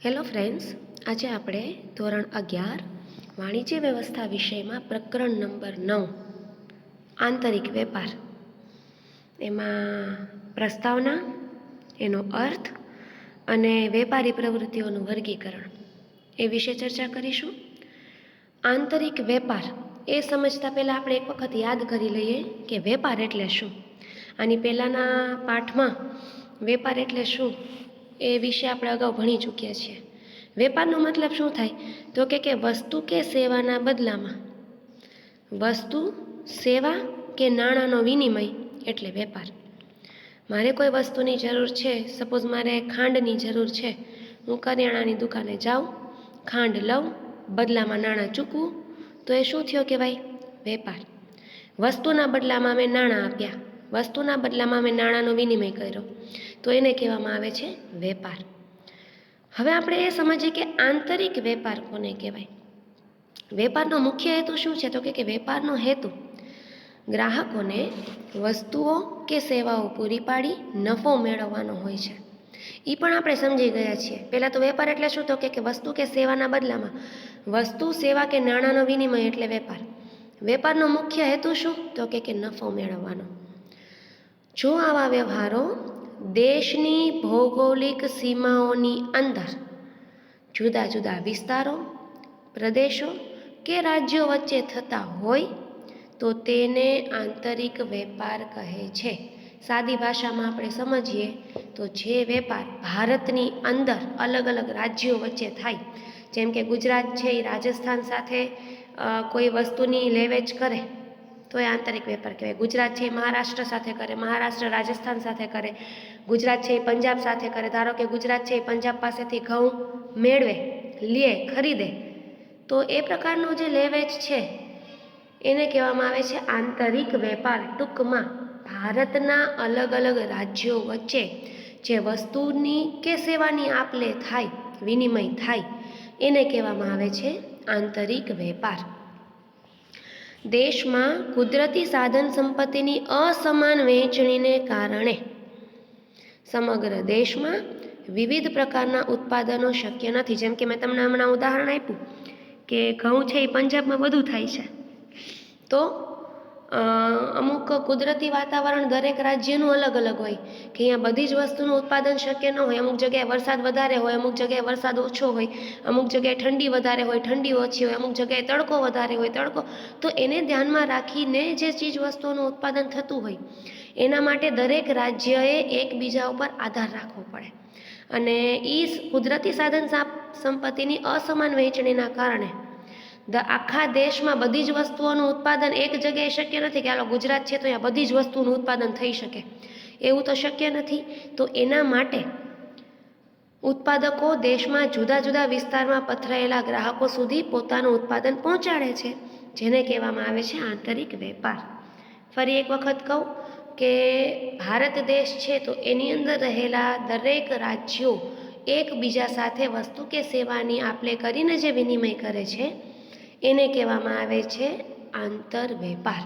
Hello friends, આજે આપણે ધોરણ 11 વાણિજ્ય વ્યવસ્થા વિષયમાં પ્રકરણ નંબર 9 આંતરિક વેપાર એમાં પ્રસ્તાવના, એનો અર્થ અને વેપારી પ્રવૃત્તિઓનું વર્ગીકરણ એ વિશે ચર્ચા કરીશું. આંતરિક વેપાર એ સમજતા પહેલાં આપણે એક વખત યાદ કરી લઈએ કે વેપાર એટલે શું. આની પહેલાંના પાઠમાં વેપાર એટલે શું એ વિશે આપણે અગાઉ ભણી ચૂક્યા છીએ. વેપારનો મતલબ શું થાય તો કે વસ્તુ કે સેવાના બદલામાં વસ્તુ, સેવા કે નાણાંનો વિનિમય એટલે વેપાર. મારે કોઈ વસ્તુની જરૂર છે, સપોઝ મારે ખાંડની જરૂર છે, હું કરિયાણાની દુકાને જાઉં, ખાંડ લઉં, બદલામાં નાણાં ચૂકવું, તો એ શું થયો કહેવાય? વેપાર. વસ્તુના બદલામાં મેં નાણાં આપ્યા, વસ્તુના બદલામાં મેં નાણાંનો વિનિમય કર્યો, તો એને કહેવામાં આવે છે વેપાર. હવે આપણે એ સમજીએ કે આંતરિક વેપાર કોને કહેવાય. વેપારનો મુખ્ય હેતુ શું છે તો કે વેપારનો હેતુ ગ્રાહકોને વસ્તુઓ કે સેવાઓ પૂરી પાડી નફો મેળવવાનો હોય છે. એ પણ આપણે સમજી ગયા છીએ. પહેલાં તો વેપાર એટલે શું તો કે વસ્તુ કે સેવાના બદલામાં વસ્તુ, સેવા કે નાણાંનો વિનિમય એટલે વેપાર. વેપારનો મુખ્ય હેતુ શું તો કે નફો મેળવવાનો. જો આવા વ્યવહારો દેશની ભૌગોલિક સીમાઓની અંદર જુદા જુદા વિસ્તારો, પ્રદેશો કે રાજ્યો વચ્ચે થતા હોય તો તેને આંતરિક વેપાર કહે છે. સાદી ભાષામાં આપણે સમજીએ તો જે વેપાર ભારતની અંદર અલગ અલગ રાજ્યો વચ્ચે થાય, જેમ કે ગુજરાત છે એ રાજસ્થાન સાથે કોઈ વસ્તુની લેવેચ કરે તો એ આંતરિક વેપાર કહેવાય. ગુજરાત છે એ મહારાષ્ટ્ર સાથે કરે, મહારાષ્ટ્ર રાજસ્થાન સાથે કરે, ગુજરાત છે એ પંજાબ સાથે કરે. ધારો કે ગુજરાત છે એ પંજાબ પાસેથી ઘઉં મેળવે, લે, ખરીદે, તો એ પ્રકારનો જે લેવેચ છે એને કહેવામાં આવે છે આંતરિક વેપાર. ટૂંકમાં ભારતના અલગ અલગ રાજ્યો વચ્ચે જે વસ્તુની કે સેવાની આપ-લે થાય, વિનિમય થાય, એને કહેવામાં આવે છે આંતરિક વેપાર. દેશમાં કુદરતી સાધન સંપત્તિની અસમાન વહેંચણીને કારણે સમગ્ર દેશમાં વિવિધ પ્રકારના ઉત્પાદનો શક્ય નથી. જેમ કે મેં તમને હમણાં ઉદાહરણ આપ્યું કે ઘઉં છે એ પંજાબમાં બધું થાય છે, તો અમુક કુદરતી વાતાવરણ દરેક રાજ્યનું અલગ અલગ હોય કે અહીંયા બધી જ વસ્તુનું ઉત્પાદન શક્ય ન હોય. અમુક જગ્યાએ વરસાદ વધારે હોય, અમુક જગ્યાએ વરસાદ ઓછો હોય, અમુક જગ્યાએ ઠંડી વધારે હોય, ઠંડી ઓછી હોય, અમુક જગ્યાએ તડકો વધારે હોય, તડકો. તો એને ધ્યાનમાં રાખીને જે ચીજ વસ્તુઓનું ઉત્પાદન થતું હોય એના માટે દરેક રાજ્યએ એકબીજા ઉપર આધાર રાખવો પડે. અને એ કુદરતી સાધન સંપત્તિની અસમાન વહેંચણીના કારણે આખા દેશમાં બધી જ વસ્તુઓનું ઉત્પાદન એક જગ્યાએ શક્ય નથી કે હાલો ગુજરાત છે તો અહીંયા બધી જ વસ્તુનું ઉત્પાદન થઈ શકે, એવું તો શક્ય નથી. તો એના માટે ઉત્પાદકો દેશમાં જુદા જુદા વિસ્તારમાં પથરાયેલા ગ્રાહકો સુધી પોતાનું ઉત્પાદન પહોંચાડે છે, જેને કહેવામાં આવે છે આંતરિક વેપાર. ફરી એક વખત કહું કે ભારત દેશ છે તો એની અંદર રહેલા દરેક રાજ્યો એકબીજા સાથે વસ્તુ કે સેવાની આપ-લે કરીને જે વિનિમય કરે છે એને કહેવામાં આવે છે આંતર વેપાર.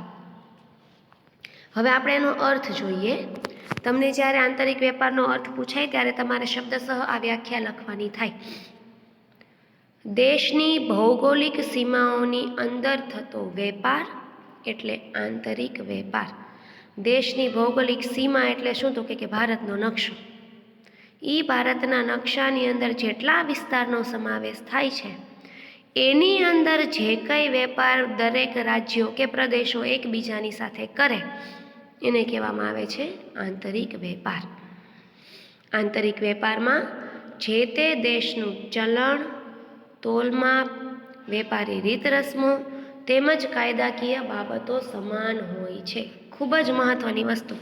હવે આપણે એનો અર્થ જોઈએ. તમને જ્યારે આંતરિક વેપારનો અર્થ પૂછાય ત્યારે તમારે શબ્દસઃ આ વ્યાખ્યા લખવાની થાય. દેશની ભૌગોલિક સીમાઓની અંદર થતો વેપાર એટલે આંતરિક વેપાર. દેશની ભૌગોલિક સીમા એટલે શું તો કે ભારતનો નકશો. એ ભારતના નકશાની અંદર જેટલા વિસ્તારનો સમાવેશ થાય છે એની અંદર જે કંઈ વેપાર દરેક રાજ્યો કે પ્રદેશો એકબીજાની સાથે કરે એને કહેવામાં આવે છે આંતરિક વેપાર. આંતરિક વેપારમાં જે તે દેશનું ચલણ, તોલમાપ, વેપારી રીત રસમો તેમજ કાયદાકીય બાબતો સમાન હોય છે. ખૂબ જ મહત્ત્વની વસ્તુ.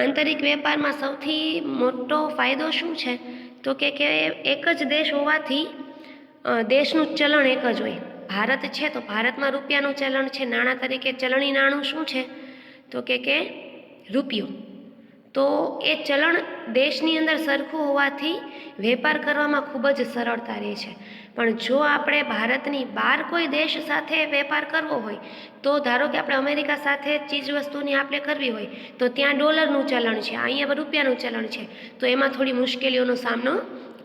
આંતરિક વેપારમાં સૌથી મોટો ફાયદો શું છે તો કે એક જ દેશ હોવાથી દેશનું ચલણ એક જ હોય. ભારત છે તો ભારતમાં રૂપિયાનું ચલણ છે, નાણાં તરીકે ચલણી નાણું શું છે તો કે રૂપિયો. તો એ ચલણ દેશની અંદર સરખું હોવાથી વેપાર કરવામાં ખૂબ જ સરળતા રહે છે. પણ જો આપણે ભારતની બહાર કોઈ દેશ સાથે વેપાર કરવો હોય તો ધારો કે આપણે અમેરિકા સાથે ચીજ વસ્તુની આપ-લે કરવી હોય તો ત્યાં ડોલરનું ચલણ છે, અહીંયા રૂપિયાનું ચલણ છે, તો એમાં થોડી મુશ્કેલીઓનો સામનો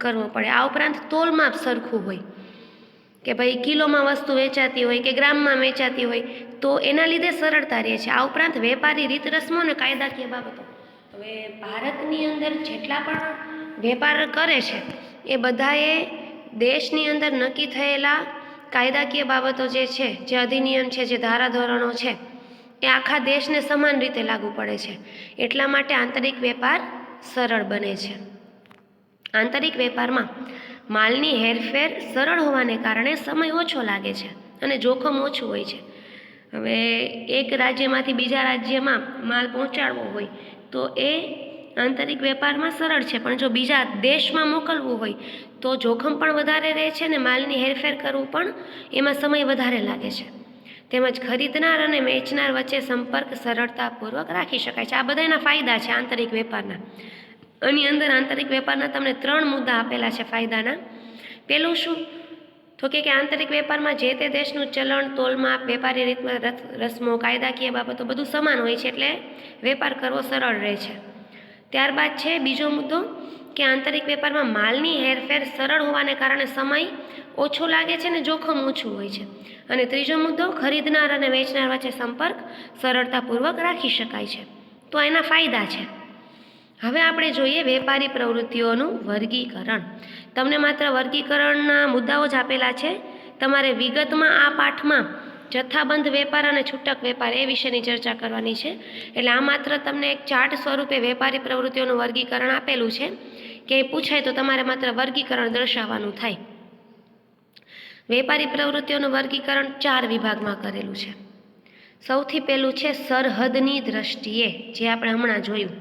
કરવો પડે. આ ઉપરાંત તોલમાપ સરખું હોય કે ભાઈ કિલોમાં વસ્તુ વેચાતી હોય કે ગ્રામમાં વેચાતી હોય તો એના લીધે સરળતા રહે છે. આ ઉપરાંત વેપારી રીત રસમો અને કાયદાકીય બાબતો. હવે ભારતની અંદર જેટલા પણ વેપાર કરે છે એ બધાએ દેશની અંદર નક્કી થયેલા કાયદાકીય બાબતો જે છે, જે અધિનિયમ છે, જે ધારાધોરણો છે એ આખા દેશને સમાન રીતે લાગુ પડે છે. એટલા માટે આંતરિક વેપાર સરળ બને છે. આંતરિક વેપારમાં માલની હેરફેર સરળ હોવાને કારણે સમય ઓછો લાગે છે અને જોખમ ઓછું હોય છે. હવે એક રાજ્યમાંથી બીજા રાજ્યમાં માલ પહોંચાડવો હોય તો એ આંતરિક વેપારમાં સરળ છે, પણ જો બીજા દેશમાં મોકલવું હોય તો જોખમ પણ વધારે રહે છે અને માલની હેરફેર કરવું પણ એમાં સમય વધારે લાગે છે. તેમજ ખરીદનાર અને વેચનાર વચ્ચે સંપર્ક સરળતાપૂર્વક રાખી શકાય છે. આ બધાના ફાયદા છે આંતરિક વેપારના. આની અંદર આંતરિક વેપારના તમને 3 મુદ્દા આપેલા છે ફાયદાના. પહેલું શું તો કે આંતરિક વેપારમાં જે તે દેશનું ચલણ, તોલમાપ, વેપારી રીતમાં રસમો, કાયદાકીય બાબતો બધું સમાન હોય છે, એટલે વેપાર કરવો સરળ રહે છે. ત્યારબાદ છે બીજો મુદ્દો કે આંતરિક વેપારમાં માલની હેરફેર સરળ હોવાને કારણે સમય ઓછો લાગે છે અને જોખમ ઓછું હોય છે. અને ત્રીજો મુદ્દો ખરીદનાર અને વેચનાર વચ્ચે સંપર્ક સરળતાપૂર્વક રાખી શકાય છે. તો એના ફાયદા છે. હવે આપણે જોઈએ વેપારી પ્રવૃત્તિઓનું વર્ગીકરણ. તમને માત્ર વર્ગીકરણના મુદ્દાઓ જ આપેલા છે. તમારે વિગતમાં આ પાઠમાં જથ્થાબંધ વેપાર અને છૂટક વેપાર એ વિશેની ચર્ચા કરવાની છે. એટલે આ માત્ર તમને એક ચાર્ટ સ્વરૂપે વેપારી પ્રવૃત્તિઓનું વર્ગીકરણ આપેલું છે કે પૂછાય તો તમારે માત્ર વર્ગીકરણ દર્શાવવાનું થાય. વેપારી પ્રવૃત્તિઓનું વર્ગીકરણ 4 વિભાગમાં કરેલું છે. સૌથી પહેલું છે સરહદની દ્રષ્ટિએ, જે આપણે હમણાં જોયું.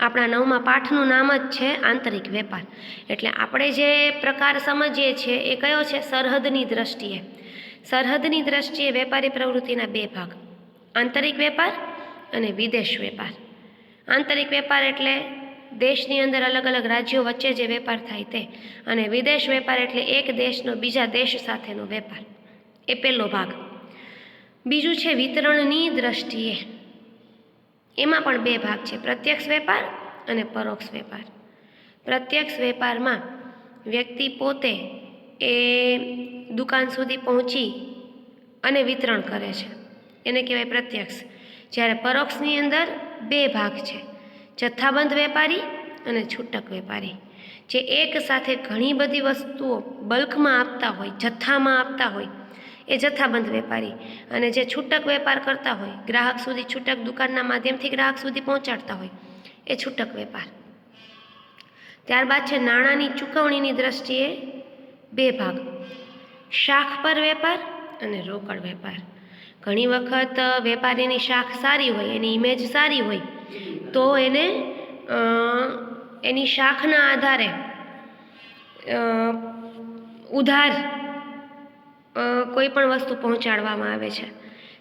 આપણા 9મા પાઠનું નામ જ છે આંતરિક વેપાર. એટલે આપણે જે પ્રકાર સમજીએ છીએ એ કયો છે? સરહદની દ્રષ્ટિએ. સરહદની દ્રષ્ટિએ વેપારી પ્રવૃત્તિના 2 ભાગ, આંતરિક વેપાર અને વિદેશ વેપાર. આંતરિક વેપાર એટલે દેશની અંદર અલગ અલગ રાજ્યો વચ્ચે જે વેપાર થાય તે, અને વિદેશ વેપાર એટલે એક દેશનો બીજા દેશ સાથેનો વેપાર. એ પહેલો ભાગ. બીજું છે વિતરણની દ્રષ્ટિએ. એમાં પણ 2 ભાગ છે, પ્રત્યક્ષ વેપાર અને પરોક્ષ વેપાર. પ્રત્યક્ષ વેપારમાં વ્યક્તિ પોતે એ દુકાન સુધી પહોંચી અને વિતરણ કરે છે, એને કહેવાય પ્રત્યક્ષ. જ્યારે પરોક્ષની અંદર 2 ભાગ છે, જથ્થાબંધ વેપારી અને છૂટક વેપારી, જે એક સાથે ઘણી બધી વસ્તુઓ બલ્કમાં આપતા હોય, જથ્થામાં આપતા હોય એ જથ્થાબંધ વેપારી. અને જે છૂટક વેપાર કરતા હોય, ગ્રાહક સુધી છૂટક દુકાનના માધ્યમથી ગ્રાહક સુધી પહોંચાડતા હોય, એ છૂટક વેપાર. ત્યારબાદ છે નાણાંની ચૂકવણીની દ્રષ્ટિએ 2 ભાગ, શાખ પર વેપાર અને રોકડ વેપાર. ઘણી વખત વેપારીની શાખ સારી હોય, એની ઇમેજ સારી હોય તો એને એની શાખના આધારે ઉધાર કોઈ પણ વસ્તુ પહોંચાડવામાં આવે છે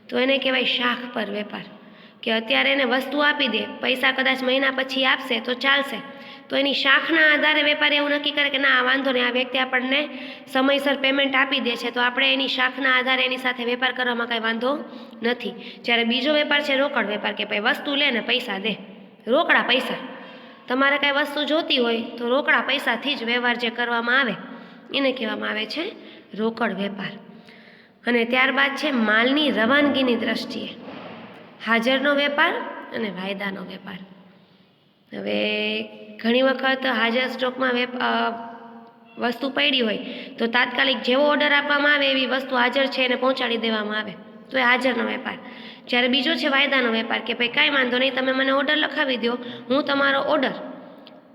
તો એને કહેવાય શાખ પર વેપાર. કે અત્યારે એને વસ્તુ આપી દે, પૈસા કદાચ મહિના પછી આપશે તો ચાલશે, તો એની શાખના આધારે વેપારી એવું નક્કી કરે કે ના, વાંધો નહીં, આ વ્યક્તિ આપણને સમયસર પેમેન્ટ આપી દે છે તો આપણે એની શાખના આધારે એની સાથે વેપાર કરવામાં કાંઈ વાંધો નથી. જ્યારે બીજો વેપાર છે રોકડ વેપાર, કે ભાઈ વસ્તુ લે ને પૈસા દે, રોકડા પૈસા. તમારે કાંઈ વસ્તુ જોતી હોય તો રોકડા પૈસાથી જ વ્યવહાર જે કરવામાં આવે એને કહેવામાં આવે છે રોકડ વેપાર. અને ત્યારબાદ છે માલની રવાનગીની દ્રષ્ટિએ, હાજરનો વેપાર અને વાયદાનો વેપાર. હવે ઘણી વખત હાજર સ્ટોકમાં વસ્તુ પડી હોય તો તાત્કાલિક જેવો ઓર્ડર આપવામાં આવે એવી વસ્તુ હાજર છે એને પહોંચાડી દેવામાં આવે, તો એ હાજરનો વેપાર. જ્યારે બીજો છે વાયદાનો વેપાર, કે ભાઈ કાંઈ વાંધો નહીં, તમે મને ઓર્ડર લખાવી દો, હું તમારો ઓર્ડર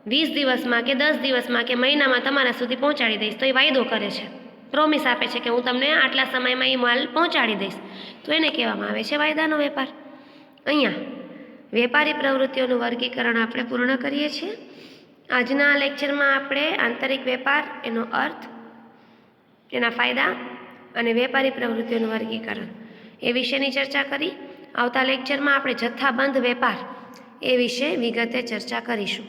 20 દિવસમાં કે 10 દિવસમાં કે મહિનામાં તમારા સુધી પહોંચાડી દઈશ. તો એ વાયદો કરે છે, પ્રોમિસ આપે છે કે હું તમને આટલા સમયમાં એ માલ પહોંચાડી દઈશ, તો એને કહેવામાં આવે છે વાયદાનો વેપાર. અહીંયા વેપારી પ્રવૃત્તિઓનું વર્ગીકરણ આપણે પૂર્ણ કરીએ છીએ. આજના લેક્ચરમાં આપણે આંતરિક વેપાર, એનો અર્થ, એના ફાયદા અને વેપારી પ્રવૃત્તિઓનું વર્ગીકરણ એ વિશેની ચર્ચા કરી. આવતા લેક્ચરમાં આપણે જથ્થાબંધ વેપાર એ વિશે વિગતે ચર્ચા કરીશું.